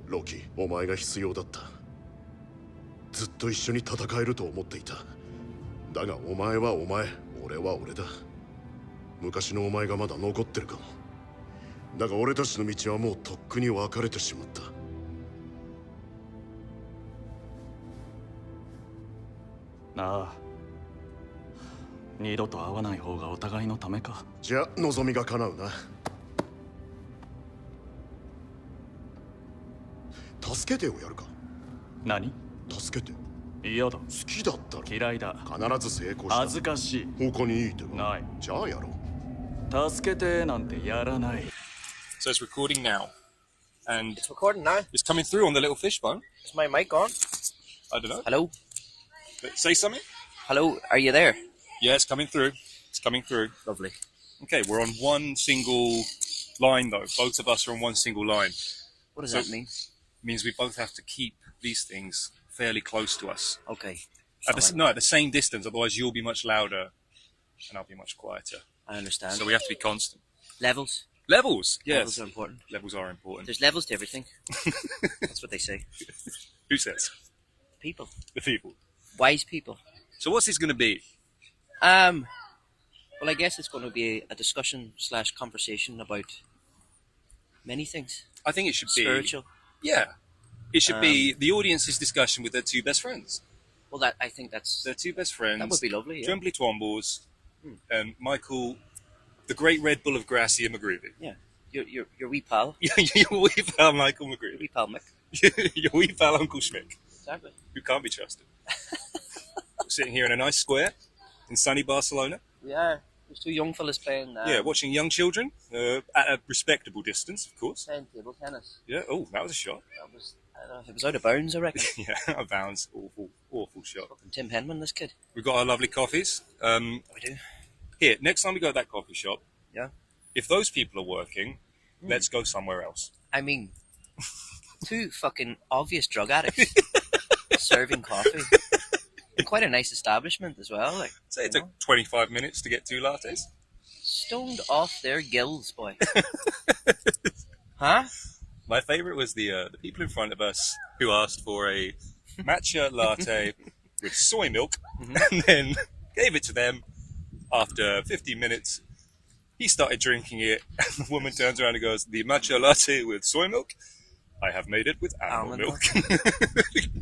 ロキ、お前が必要だった。ずっと一緒に戦えると思っていた。だがお前はお前、俺は俺だ。昔のお前がまだ残ってるかも。だが俺たちの道はもうとっくに分かれてしまった。ああ、二度と会わない方がお互いのためか。じゃあ望みが叶うな。助けてをやるか。何？助けて。嫌だ。好きだったら。嫌いだ。必ず成功した。恥ずかしい。他にいい手はない。じゃあやろう。助けてなんてやらない。So it's recording now. And It's recording now. it's coming through on the little fishbone. Is my mic on? I don't know. Hello? Say something? Hello, are you there? Yeah, it's coming through. It's coming through. Lovely. Okay, we're on one single line though. Both of us are on one single line. What does So- that mean? Means we both have to keep these things fairly close to us. Okay. At the same distance, otherwise you'll be much louder and I'll be much quieter. I understand. So we have to be constant. Levels. Levels, yes. Levels are important. Levels are important. There's levels to everything. That's what they say. Who says? People. The people. Wise people. So what's this going to be? Well, I guess it's going to be a discussion / conversation about many things. I think it should be... Spiritual. Yeah. It should be the audience's discussion with their two best friends. Well, I think that's... Their two best friends. That would be lovely, yeah. Trembly Twombles and Michael, the great Red Bull of Grassy and McGreevy. Yeah. Your wee pal. Your wee pal Michael Your McGreevy. wee pal Mick. Your wee pal Uncle Schmick, Exactly. who can't be trusted. We're sitting here in a nice square in sunny Barcelona. Yeah. There's two young fellas playing... Yeah, watching young children at a respectable distance, of course. Playing table tennis. Yeah, oh, that was a shot. That was... I don't know, it was out of bounds, I reckon. Yeah, out of bounds. Awful shot. Fucking Tim Henman, this kid. We've got our lovely coffees. We do. Here, next time we go to that coffee shop, Yeah. if those people are working, let's go somewhere else. I mean, two fucking obvious drug addicts serving coffee. And quite a nice establishment as well. Like, Say it you took know, 25 minutes to get 2 lattes. stoned off their gills, boy. Huh? My favourite was the people in front of us who asked for a matcha latte with soy milk and then gave it to them. After 15 minutes, he started drinking it and the woman turns around and goes, "The matcha latte with soy milk? I have made it with animal Almond milk."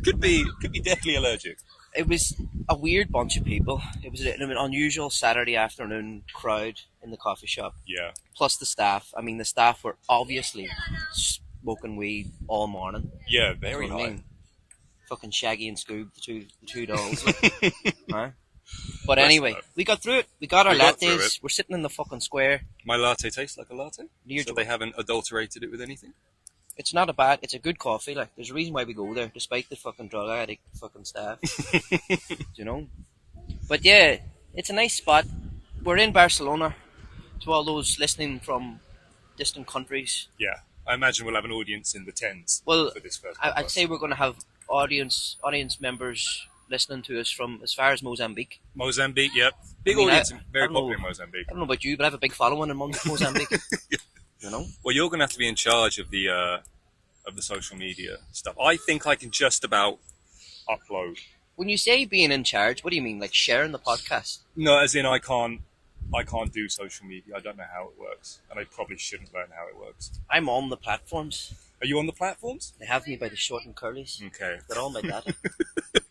could be deathly allergic. It was a weird bunch of people. It was an unusual Saturday afternoon crowd in the coffee shop. Yeah. Plus the staff. I mean, the staff were obviously smoking weed all morning. Yeah, That's very what I high. mean. Fucking Shaggy and Scoob, the two dolls. Huh? But Bless anyway, them. we got through it. We got our We got through lattes. it. We're sitting in the fucking square. My latte tastes like a latte, Near so to they it. haven't adulterated it with anything. It's not a bad. It's a good coffee. Like, there's a reason why we go there, despite the fucking drug addict fucking staff. You know. But yeah, it's a nice spot. We're in Barcelona. To all those listening from distant countries, Yeah, I imagine we'll have an audience in the tens well, for this first I'd podcast. say we're going to have audience members listening to us from as far as Mozambique. Mozambique, yep. Big I mean, audience, I very don't know. popular in Mozambique. I don't know about you, but I have a big following in Mozambique. You know. Well, you're going to have to be in charge of the social media stuff. I think I can just about upload. When you say being in charge, what do you mean? Like sharing the podcast? No, as in I can't do social media. I don't know how it works, and I probably shouldn't learn how it works. I'm on the platforms. Are you on the platforms? They have me by the short and curlies. Okay. They're all my data.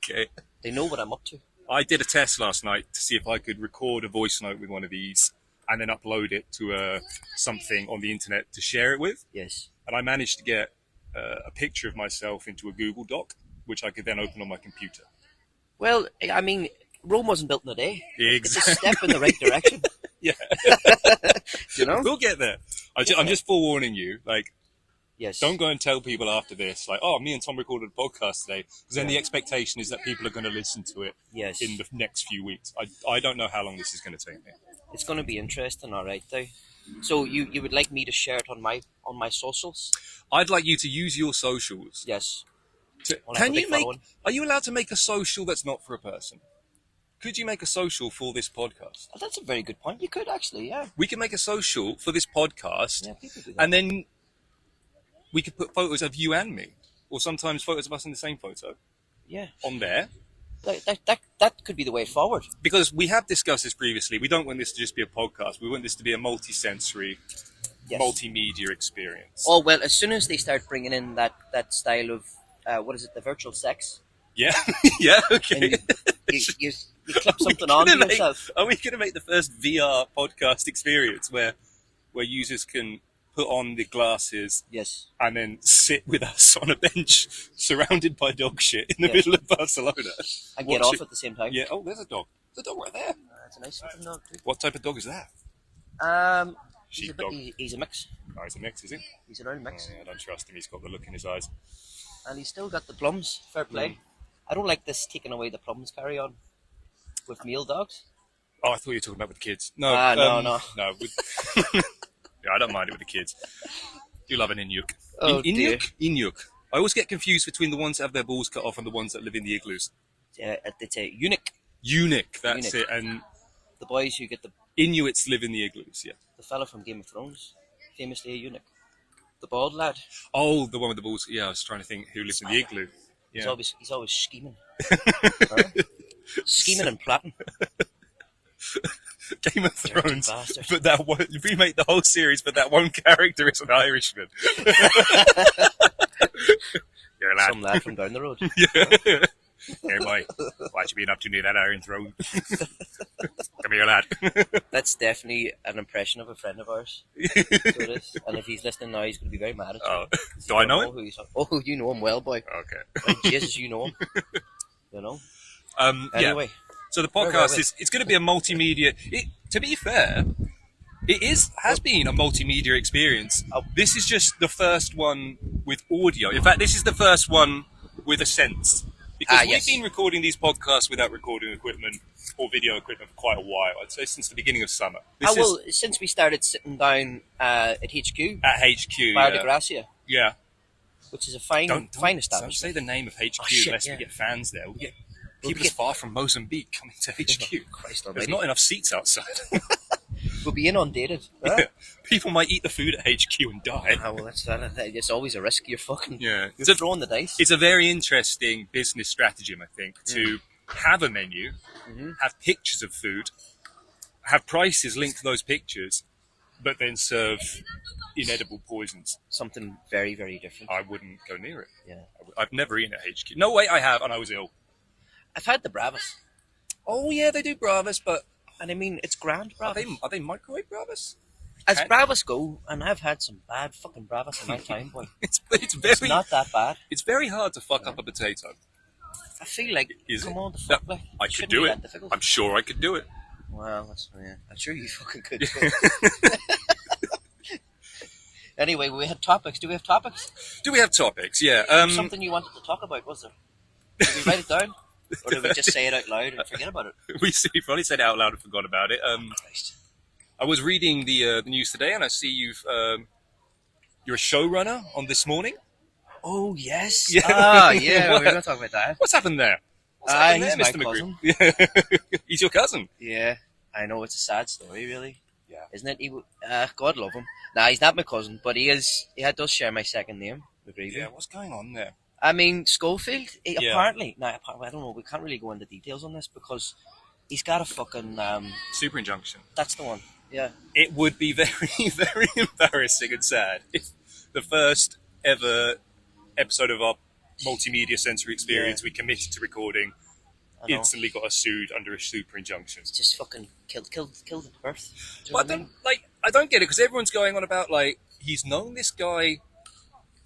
Okay. They know what I'm up to. I did a test last night to see if I could record a voice note with one of these and then upload it to something on the internet to share it with. Yes. And I managed to get a picture of myself into a Google Doc, which I could then open on my computer. Well, I mean, Rome wasn't built in a day. It's a Exactly. step in the right direction. Yeah. You know? We'll get there. I'm just forewarning you. Like, Yes. don't go and tell people after this, like, "Oh, me and Tom recorded a podcast today," because then Yeah. the expectation is that people are going to listen to it Yes. in the next few weeks. I don't know how long this is going to take me. It's going to be interesting, all right, though. So you would like me to share it on my socials? I'd like you to use your socials. Yes. To, I'll have can a you big make? following. Are you allowed to make a social that's not for a person? Could you make a social for this podcast? Oh, that's a very good point. You could actually, yeah. We can make a social for this podcast, Yeah, people do that. and then we could put photos of you and me. or sometimes photos of us in the same photo Yeah. on there. That could be the way forward. Because we have discussed this previously. We don't want this to just be a podcast. We want this to be a multi-sensory, Yes. multimedia experience. Oh, well, as soon as they start bringing in that style of, what is it, the virtual sex, Yeah, yeah, and okay. you clip something on yourself. Are we going to make the first VR podcast experience where users can put on the glasses Yes. and then sit with us on a bench surrounded by dog shit in the Yeah. middle of Barcelona? And get Watch off it. at the same time. Yeah, oh, there's a dog. There's a dog right there. That's a nice looking dog, too. What type of dog is that? Sheepdog. He's a mix. Oh, he's a mix, is he? He's an old mix. I don't trust him. He's got the look in his eyes. And he's still got the plums. Fair play. I don't like this taking away the plums carry on with male dogs. Oh, I thought you were talking about with kids. No, no. No, yeah, I don't mind it with the kids. You love an Inuk. Oh, dear. Inuk. I always get confused between the ones that have their balls cut off and the ones that live in the igloos. It's a eunuch. Eunuch, that's Eunuch. it. And The boys who get the Inuits live in the igloos, yeah. fella from Game of Thrones, famously a eunuch. The bald lad. Oh, the one with the balls. Yeah, I was trying to think who lives in the igloo. He's Yeah. always scheming. Right? Scheming and plotting. Game of Dirty Thrones. bastard. But that one, remake the whole series, but that one character is an Irishman. You're a lad. Some lad from down the road. Yeah. Hey, boy, what you been up to near that iron throne? Come here, lad. That's definitely an impression of a friend of ours. So it is. And if he's listening now, he's going to be very mad at you. Oh, do I know him? Who he's, oh, you know him well, boy. Okay. Like, Jesus, you know him. You know? Yeah. Anyway. So the Where were podcast we? it's going to be a multimedia. To be fair, it has been a multimedia experience. This is just the first one with audio. In fact, this is the first one with a sense. Because yes. we've been recording these podcasts without recording equipment or video equipment for quite a while. I'd say since the beginning of summer. Well, since we started sitting down at HQ, At HQ, Bar de yeah. Gracia, Yeah. which is a fine Don't establishment. say the name of HQ Oh, shit, unless yeah. we get fans there. We'll get We'll people get- as far from Mozambique coming to HQ. Christ There's almighty. not enough seats outside. We'll be inundated. Right? Yeah. People might eat the food at HQ and die. Oh, well, that's it's always a risk. You're fucking Yeah. you're throwing the dice. It's a very interesting business stratagem, I think, to have a menu, have pictures of food, have prices linked to those pictures, but then serve inedible poisons. Something very, very different. I wouldn't go near it. Yeah. I've never eaten at HQ. No, wait, I have, and I was ill. I've had the Bravas, Oh, yeah, they do Bravas, but and I mean it's grand are Bravas. they microwave Bravas? As Okay. Bravas go, and I've had some bad fucking Bravas in my time, boy. It's It's very not that bad. it's very hard to fuck up a potato. I feel like Is come it? on, the fuck, No, like I it could shouldn't do be it. that difficult. I'm sure I could do it. Well, that's I'm sure you fucking could. Too. Anyway, we had topics. Do we have topics? Do we have topics? Yeah. Something you wanted to talk about, was there? Did we write it down, or did we just say it out loud and forget about it? we probably said it out loud and forgot about it. Christ. I was reading the news today, and I see you're a showrunner on This Morning. Oh yes. Yeah. Ah, yeah. What? We're gonna talk about that. What's happened there? What's happened He's there, my Mr. cousin. McGrew? Yeah. He's your cousin. Yeah, I know it's a sad story, really. Yeah. Isn't it? God love him. Nah, he's not my cousin, but he is. He does share my second name, McGreevy. Yeah. What's going on there? I mean, Schofield. Yeah. Apparently, I don't know. We can't really go into details on this because he's got a fucking. Super injunction. That's the one. Yeah. It would be very, very embarrassing and sad if the first ever episode of our multimedia sensory experience we committed to recording I know. instantly got us sued under a super injunction. It's just fucking killed at birth. Do you know But what I mean? I don't get it because everyone's going on about he's known this guy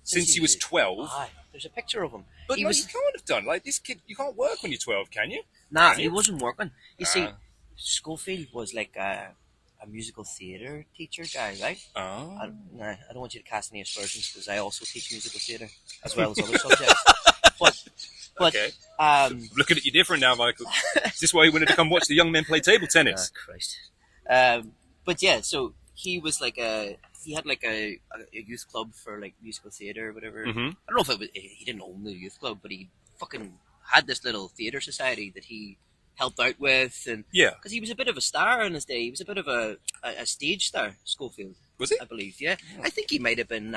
since he was 12. Aye, there's a picture of him. But he no, was you can't have done. This kid, you can't work when you're 12, can you? nah, Can he you? wasn't working. You see, Ah. Schofield was like a musical theatre teacher guy, right? Oh. I don't want you to cast any aspersions because I also teach musical theatre as well as other subjects. But Okay. um, Looking at you different now, Michael. Is this why you wanted to come watch the young men play table tennis? Christ. But yeah, so he was he had like a youth club for like musical theatre or whatever. Mhm. I don't know if he didn't own the youth club, but he fucking had this little theatre society that he helped out with, and Yeah. because he was a bit of a star in his day, he was a bit of a stage star, Schofield, Was he? I believe. Yeah, I think he might have been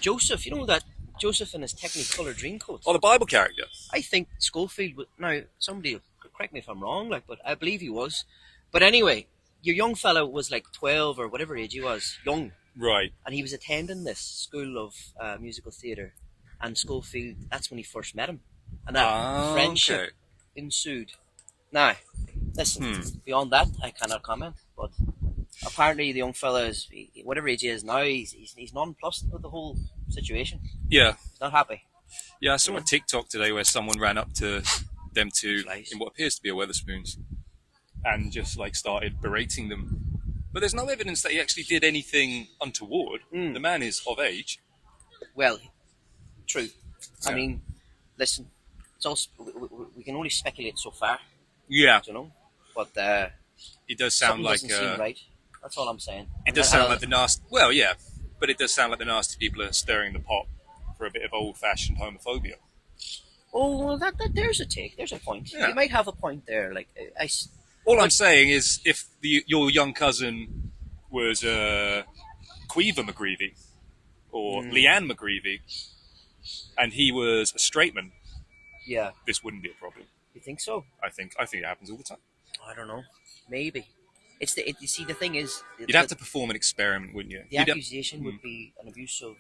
Joseph. You know that Joseph in his Technicolor Dreamcoat. Oh, the Bible character. I think Schofield would. Now, somebody will correct me if I'm wrong, like, but I believe he was. But anyway, your young fellow was like 12 or whatever age he was, young, Right. and he was attending this school of musical theatre. And Schofield, that's when he first met him, and that friendship Okay. ensued. Now, listen, beyond that, I cannot comment. But apparently, the young fella is whatever age he is now. He's nonplussed with the whole situation. Yeah. He's not happy. Yeah, I saw on TikTok today where someone ran up to them two Flies. in what appears to be a Weatherspoons and just like started berating them. But there's no evidence that he actually did anything untoward. The man is of age. Well, true. I Yeah. mean, listen, it's also we can only speculate so far, Yeah, you know. But it does sound something like doesn't seem right. That's all I'm saying. it does sound like the nasty. Well, yeah, but it does sound like the nasty people are stirring the pot for a bit of old-fashioned homophobia. Oh, well, that there's a take. There's a point. Yeah. You might have a point there. Like All I'm saying is, if your young cousin was Queever McGreevy or Leanne McGreevy, and he was a straight man, yeah. this wouldn't be a problem. You think so? I think it happens all the time. I don't know. Maybe. You see, the thing is, You'd have to perform an experiment, wouldn't you? the accusation would be an abuse of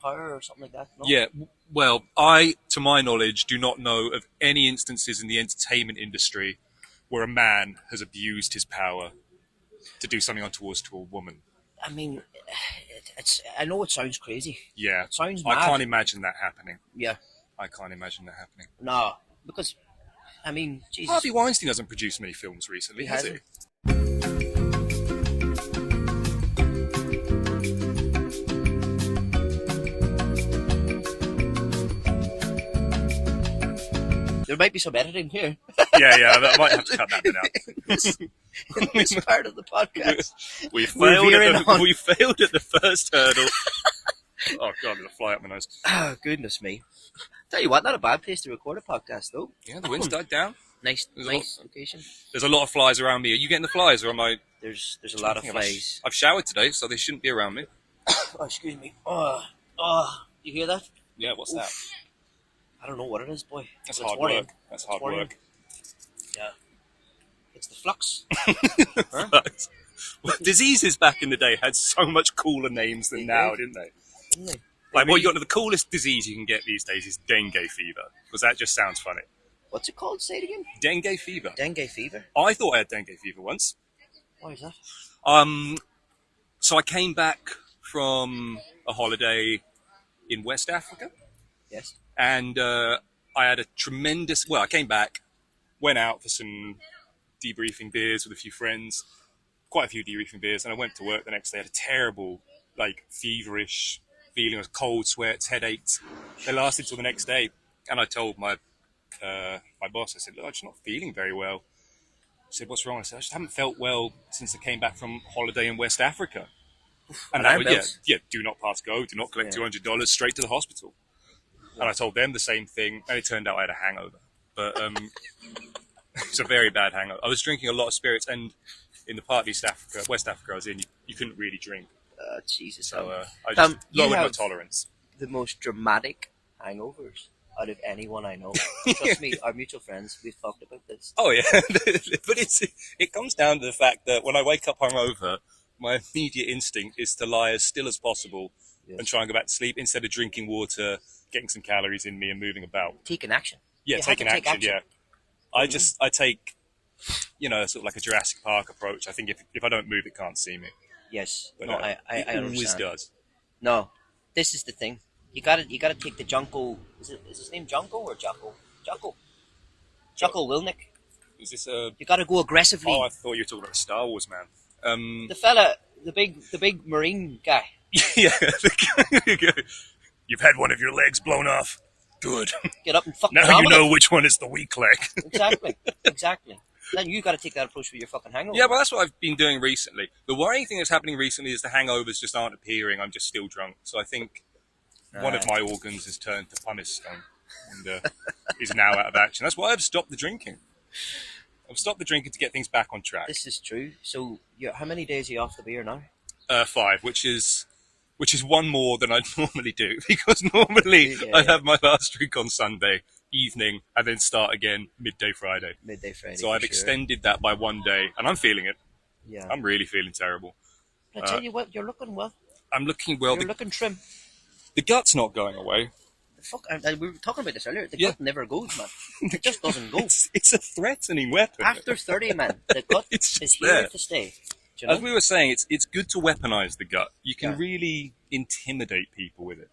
power or something like that. No? Yeah, well, I, to my knowledge, do not know of any instances in the entertainment industry where a man has abused his power to do something untoward to a woman. I mean, it's. I know it sounds crazy. Yeah, It sounds mad. I can't imagine that happening. Yeah. I can't imagine that happening. No, because I mean, Jesus. Harvey Weinstein hasn't produced many films recently, He has he? hasn't. There might be some editing here. Yeah, I might have to cut that bit out. This part of the podcast. We veering on. we failed at the first hurdle. Oh god, there's a fly up my nose. Oh, goodness me. Tell you what, not a bad place to record a podcast, though. Yeah, the wind's died down. Nice There's a location. There's a lot of flies around me. Are you getting the flies, or am I? There's a lot of flies. I've showered today, so they shouldn't be around me. Oh, excuse me. You hear that? Yeah, what's that? I don't know what it is, boy. That's It's hard worrying. work. That's hard worrying. work. Yeah. It's the flux. Huh? Well, diseases back in the day had so much cooler names than They now, did. didn't they? Didn't they? Like, what you got? The coolest disease you can get these days is dengue fever, because that just sounds funny. What's it called? Say it again. Dengue fever. Dengue fever. I thought I had dengue fever once. Why is that? So I came back from a holiday in West Africa, Yes. and I had a tremendous. Well, I came back, went out for some debriefing beers with a few friends, quite a few debriefing beers, and I went to work the next day. I had a terrible, like, feverish feeling of cold sweats, headaches. They lasted till the next day, and I told my boss, I said, look, I'm just not feeling very well. He said, what's wrong? I said, I just haven't felt well since I came back from holiday in West Africa. And that was, do not pass go, do not collect $200, straight to the hospital. And I told them the same thing, and it turned out I had a hangover. But it's a very bad hangover. I was drinking a lot of spirits, and in the part of West Africa I was in, you couldn't really drink. Jesus. So I just lowered my have tolerance. the most dramatic hangovers out of anyone I know. Trust me, our mutual friends, we've talked about this. Oh yeah, but it comes down to the fact that when I wake up hungover, my immediate instinct is to lie as still as possible and try and go back to sleep instead of drinking water, getting some calories in me, and moving about. Taking action. Yeah, You have taking to take action. Yeah, I take, sort of like a Jurassic Park approach. I think if I don't move, it can't see me. Yes. But No, I it always understand. does. No, this is the thing. You gotta take the Junko. Is his name Junko or Jocko? Jocko Wilnick. Is this a? You gotta go aggressively. Oh, I thought you were talking about a Star Wars man. The fella, the big Marine guy. Yeah. You've had one of your legs blown off. Good. Get up and fucking Now you dominate. know which one is the weak leg. Exactly. Then you got to take that approach with your fucking hangover. Yeah, well, that's what I've been doing recently. The worrying thing that's happening recently is the hangovers just aren't appearing. I'm just still drunk. So I think one of my organs has turned to pumice stone and is now out of action. That's why I've stopped the drinking. I've stopped the drinking to get things back on track. This is true. So, how many days are you off the beer now? 5, which is which is one more than I'd normally do, because normally I'd have my last drink on Sunday evening and then start again midday Friday. Midday Friday. So I've extended that by one day, and I'm feeling it. Yeah. I'm really feeling terrible. But I tell you what, you're looking well. I'm looking well. You're looking trim. The gut's not going away. Fuck, we were talking about this earlier. The gut never goes, man. It just doesn't go. It's a threatening weapon. After 30, man, the gut is here to stay. Do you know? As we were saying, it's good to weaponize the gut. You can really intimidate people with it.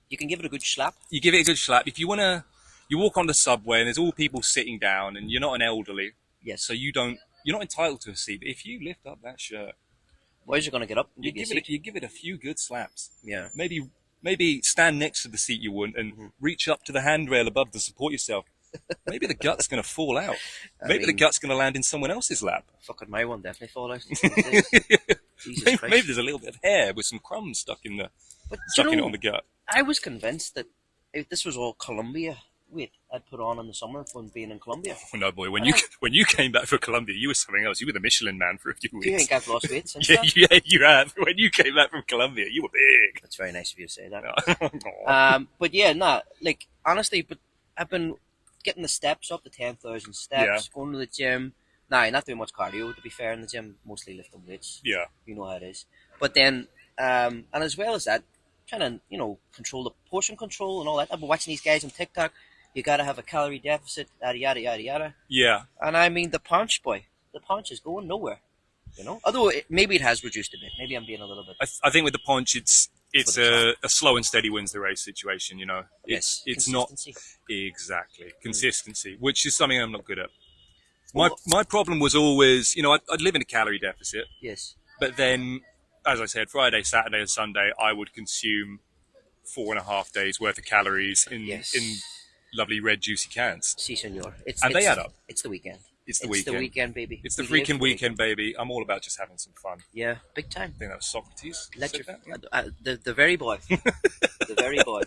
You can give it a good slap. You give it a good slap. If you want to, you walk on the subway and there's all people sitting down and you're not an elderly. Yes. So you're not entitled to a seat. But if you lift up that shirt, boys are going to get up and you give it a few good slaps. Yeah. Maybe stand next to the seat you want and reach up to the handrail above to support yourself. Maybe the gut's going to fall out. Maybe the gut's going to land in someone else's lap. Fucking my one definitely fall out. Maybe there's a little bit of hair with some crumbs stuck in it on the gut. I was convinced that if this was all Colombia weight I'd put on in the summer when being in Colombia. Oh, no, boy. When you came back from Colombia, you were something else. You were the Michelin man for a few weeks. Do you think I've lost weight since yeah, you have. When you came back from Colombia, you were big. That's very nice of you to say that. But yeah, like, honestly, but I've been getting the steps up to 10,000 steps, going to the gym. Nah, not doing much cardio, to be fair, in the gym. Mostly lifting weights. Yeah. You know how it is. But then, and as well as that, trying to, control the portion control and all that. I've been watching these guys on TikTok. You got to have a calorie deficit, yada, yada, yada, yada. Yeah. And I mean, the punch is going nowhere, Although maybe it has reduced a bit. Maybe I'm being a little bit... I think with the punch, it's a slow and steady wins the race situation, Yes, it's not... Exactly. Consistency, which is something I'm not good at. My problem was always, I'd live in a calorie deficit. Yes. But then, as I said, Friday, Saturday and Sunday, I would consume 4.5 days worth of calories in lovely red juicy cans. Si, senor. They add up. It's the weekend. It's the weekend, baby. It's the freaking weekend, baby. I'm all about just having some fun. Yeah, big time. I think that was Socrates. The very boy. The very boy.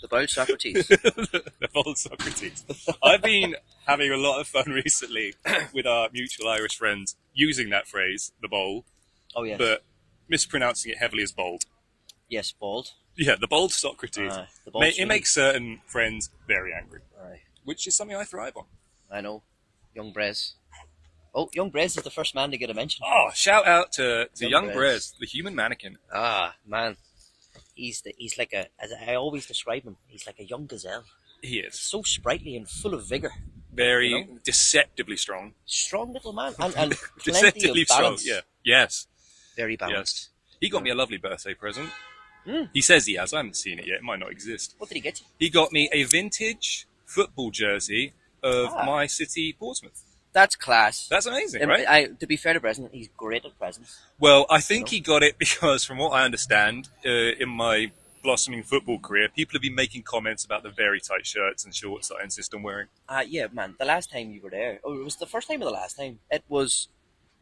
The bold Socrates. The bold Socrates. I've been having a lot of fun recently with our mutual Irish friends using that phrase, the bold. Oh, yes. But mispronouncing it heavily as bold. Yes, bald. Yeah, the bold Socrates. It makes certain friends very angry. Aye. Which is something I thrive on. I know. Young Brez. Oh, Young Brez is the first man to get a mention. Oh, shout out to Young Brez, the human mannequin. Ah, man. He's like as I always describe him, he's like a young gazelle. He is. So sprightly and full of vigor. Very deceptively strong. Strong little man. And plenty Deceptively of balance. strong, yeah. Yes. Very balanced. Yes. He got me a lovely birthday present. He says he has. I haven't seen it yet. It might not exist. What did he get you? He got me a vintage football jersey of my city, Portsmouth. That's class. That's amazing, right? To be fair to President, he's great at presents. Well, I think he got it because, from what I understand, in my blossoming football career, people have been making comments about the very tight shirts and shorts that I insist on wearing. Yeah, man. The last time you were there, it was the first time or the last time. It was,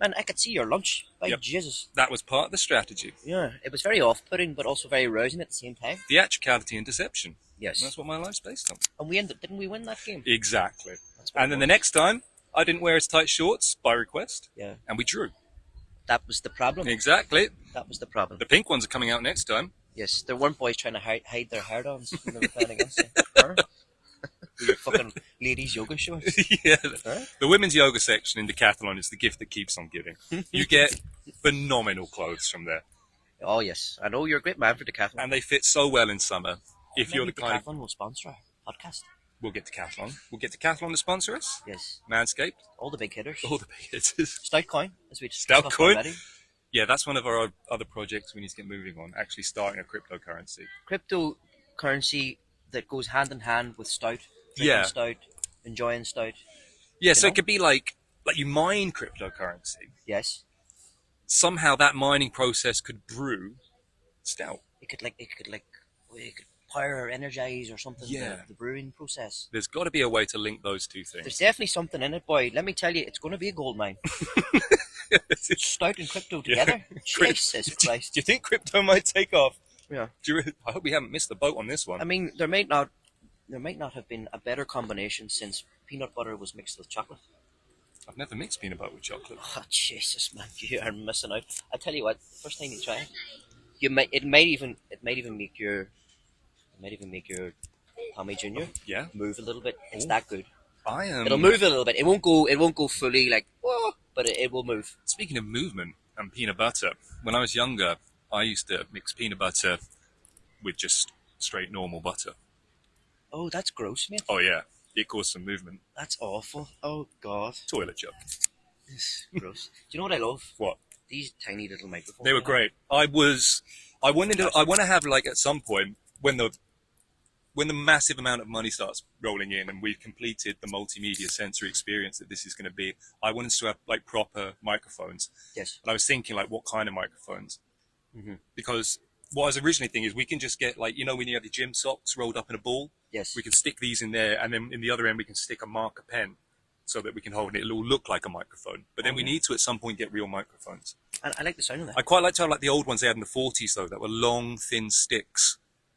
man, I could see your lunch. By Jesus. That was part of the strategy. Yeah, it was very off-putting, but also very rousing at the same time. Theatricality and deception. Yes. And that's what my life's based on. And didn't we win that game? Exactly. And then the next time, I didn't wear as tight shorts by request. Yeah. And we drew. That was the problem. Exactly. That was the problem. The pink ones are coming out next time. Yes, there weren't boys trying to hide their hard-ons when they were playing against you. With your fucking ladies' yoga shorts. Yeah. The women's yoga section in Decathlon is the gift that keeps on giving. You get phenomenal clothes from there. Oh, yes. I know you're a great man for Decathlon. And they fit so well in summer. If you're the kind Decathlon will sponsor our podcast. We'll get Decathlon. We'll get Decathlon to sponsor us. Yes. Manscaped. All the big hitters. All the big hitters. Stout Coin, as we Stout discussed Coin. already. Yeah, that's one of our other projects we need to get moving on. Actually starting a cryptocurrency. Cryptocurrency that goes hand in hand with stout. Drinking stout, enjoying stout. Yeah, so it could be like you mine cryptocurrency. Yes. Somehow that mining process could brew stout. It could power or energize or something. Yeah. The brewing process. There's got to be a way to link those two things. There's definitely something in it, boy. Let me tell you, it's going to be a gold mine. Stout and crypto together. Jesus Christ. Do you think crypto might take off? Yeah. I hope we haven't missed the boat on this one. I mean, there might not have been a better combination since peanut butter was mixed with chocolate. I've never mixed peanut butter with chocolate. Oh, Jesus, man, you are missing out. I tell you what, the first time you try it, It might even make your Tommy Junior Yeah. move a little bit. It's Oh. that good. I am. It'll move a little bit. It won't go fully like whoa, but it will move. Speaking of movement and peanut butter, when I was younger, I used to mix peanut butter with just straight normal butter. Oh, that's gross, mate. Oh yeah, it caused some movement. That's awful. Oh God, Toilet joke. it's gross. Do you know what I love? What? These tiny little microphones. They were great. I want to have like at some point when the massive amount of money starts rolling in and we've completed the multimedia sensory experience that this is going to be, I want us to have like proper microphones. Yes. And I was thinking like what kind of microphones? Mm-hmm. Because what I was originally thinking is we can just get like, you know, when you have your gym socks rolled up in a ball, Yes. we can stick these in there, and then in the other end we can stick a marker pen so that we can hold it. It'll look like a microphone. But then we need to at some point get real microphones. And I like the sound of that. I quite liked how like the old ones they had in the 40s though, that were long, thin sticks.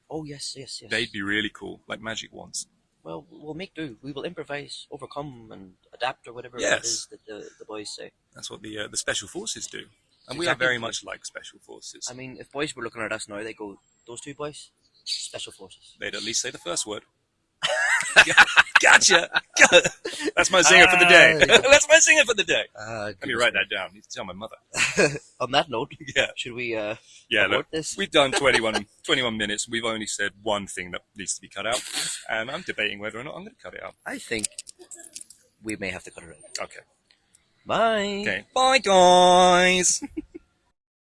Oh yes, yes, yes. They'd be really cool, like magic ones. Well, we'll make do. We will improvise, overcome, and adapt, or whatever Yes. it is that the boys say. That's what the special forces do, and It's we are exactly very what- much like special forces. I mean, if boys were looking at us now, they go, "Those two boys, special forces." They'd at least say the first word. Gotcha. That's my zinger for the day. That's my zinger for the day. Let me write that down. I need to tell my mother. On that note, Yeah. should we Yeah, abort look, this? we've done 21 minutes. We've only said one thing that needs to be cut out, and I'm debating whether or not I'm going to cut it out. I think we may have to cut it out. Okay. Bye. Okay. Bye, guys.